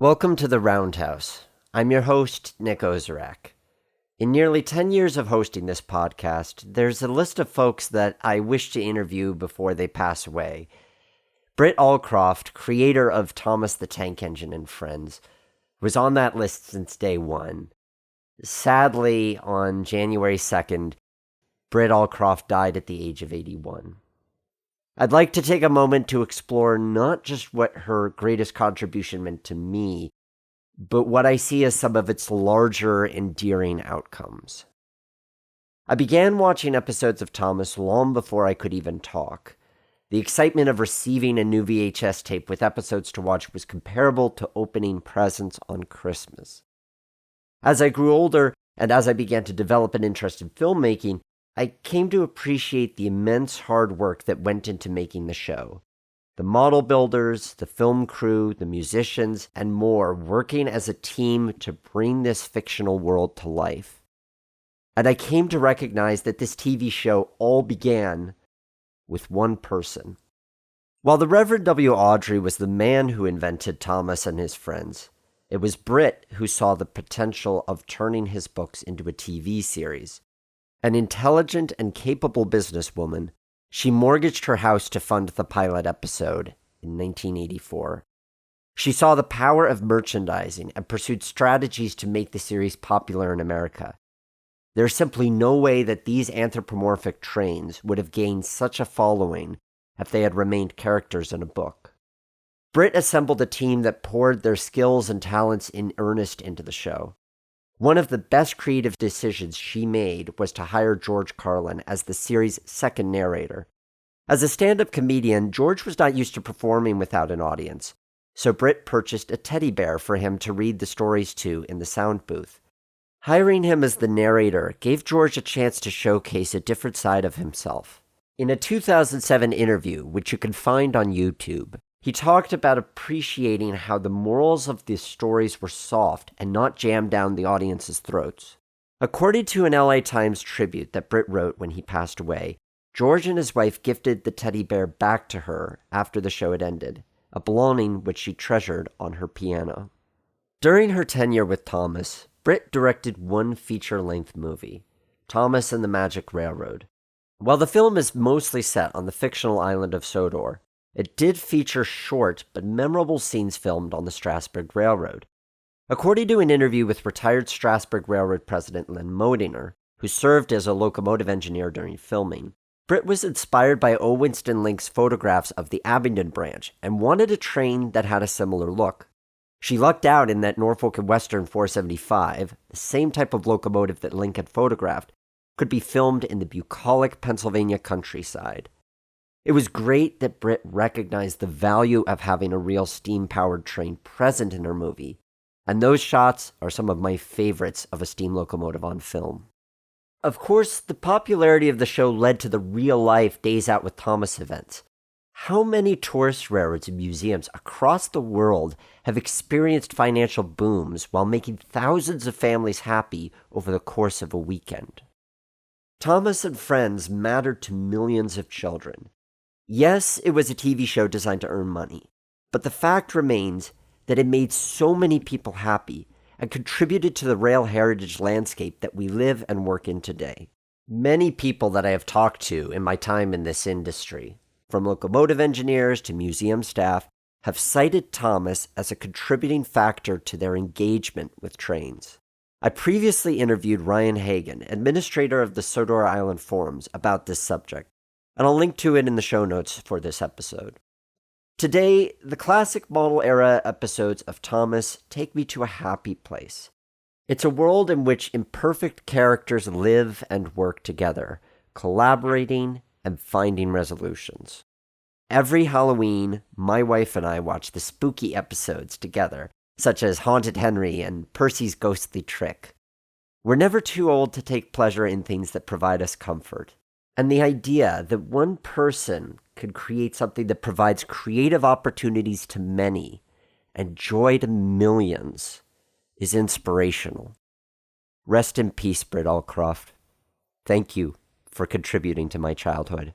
Welcome to the Roundhouse. I'm your host, Nick Ozerak. In nearly 10 years of hosting this podcast, there's a list of folks that I wish to interview before they pass away. Britt Allcroft, creator of Thomas the Tank Engine and Friends, was on that list since day one. Sadly, on January 2nd, Britt Allcroft died at the age of 81. I'd like to take a moment to explore not just what her greatest contribution meant to me, but what I see as some of its larger, endearing outcomes. I began watching episodes of Thomas long before I could even talk. The excitement of receiving a new VHS tape with episodes to watch was comparable to opening presents on Christmas. As I grew older, and as I began to develop an interest in filmmaking, I came to appreciate the immense hard work that went into making the show. The model builders, the film crew, the musicians, and more working as a team to bring this fictional world to life. And I came to recognize that this TV show all began with one person. While the Reverend W. Awdry was the man who invented Thomas and his friends, it was Britt who saw the potential of turning his books into a TV series. An intelligent and capable businesswoman, she mortgaged her house to fund the pilot episode in 1984. She saw the power of merchandising and pursued strategies to make the series popular in America. There's simply no way that these anthropomorphic trains would have gained such a following if they had remained characters in a book. Britt assembled a team that poured their skills and talents in earnest into the show. One of the best creative decisions she made was to hire George Carlin as the series' second narrator. As a stand-up comedian, George was not used to performing without an audience, so Britt purchased a teddy bear for him to read the stories to in the sound booth. Hiring him as the narrator gave George a chance to showcase a different side of himself. In a 2007 interview, which you can find on YouTube, he talked about appreciating how the morals of the stories were soft and not jammed down the audience's throats. According to an LA Times tribute that Britt wrote when he passed away, George and his wife gifted the teddy bear back to her after the show had ended, a belonging which she treasured on her piano. During her tenure with Thomas, Britt directed one feature-length movie, Thomas and the Magic Railroad. While the film is mostly set on the fictional island of Sodor, it did feature short but memorable scenes filmed on the Strasburg Railroad. According to an interview with retired Strasburg Railroad President Len Modinger, who served as a locomotive engineer during filming, Britt was inspired by O. Winston Link's photographs of the Abingdon branch and wanted a train that had a similar look. She lucked out in that Norfolk and Western 475, the same type of locomotive that Link had photographed, could be filmed in the bucolic Pennsylvania countryside. It was great that Britt recognized the value of having a real steam-powered train present in her movie, and those shots are some of my favorites of a steam locomotive on film. Of course, the popularity of the show led to the real-life Days Out with Thomas events. How many tourist railroads and museums across the world have experienced financial booms while making thousands of families happy over the course of a weekend? Thomas and Friends mattered to millions of children. Yes, it was a TV show designed to earn money, but the fact remains that it made so many people happy and contributed to the rail heritage landscape that we live and work in today. Many people that I have talked to in my time in this industry, from locomotive engineers to museum staff, have cited Thomas as a contributing factor to their engagement with trains. I previously interviewed Ryan Hagan, administrator of the Sodor Island Forums, about this subject, and I'll link to it in the show notes for this episode. Today, the classic model era episodes of Thomas take me to a happy place. It's a world in which imperfect characters live and work together, collaborating and finding resolutions. Every Halloween, my wife and I watch the spooky episodes together, such as Haunted Henry and Percy's Ghostly Trick. We're never too old to take pleasure in things that provide us comfort. And the idea that one person could create something that provides creative opportunities to many and joy to millions is inspirational. Rest in peace, Britt Allcroft. Thank you for contributing to my childhood.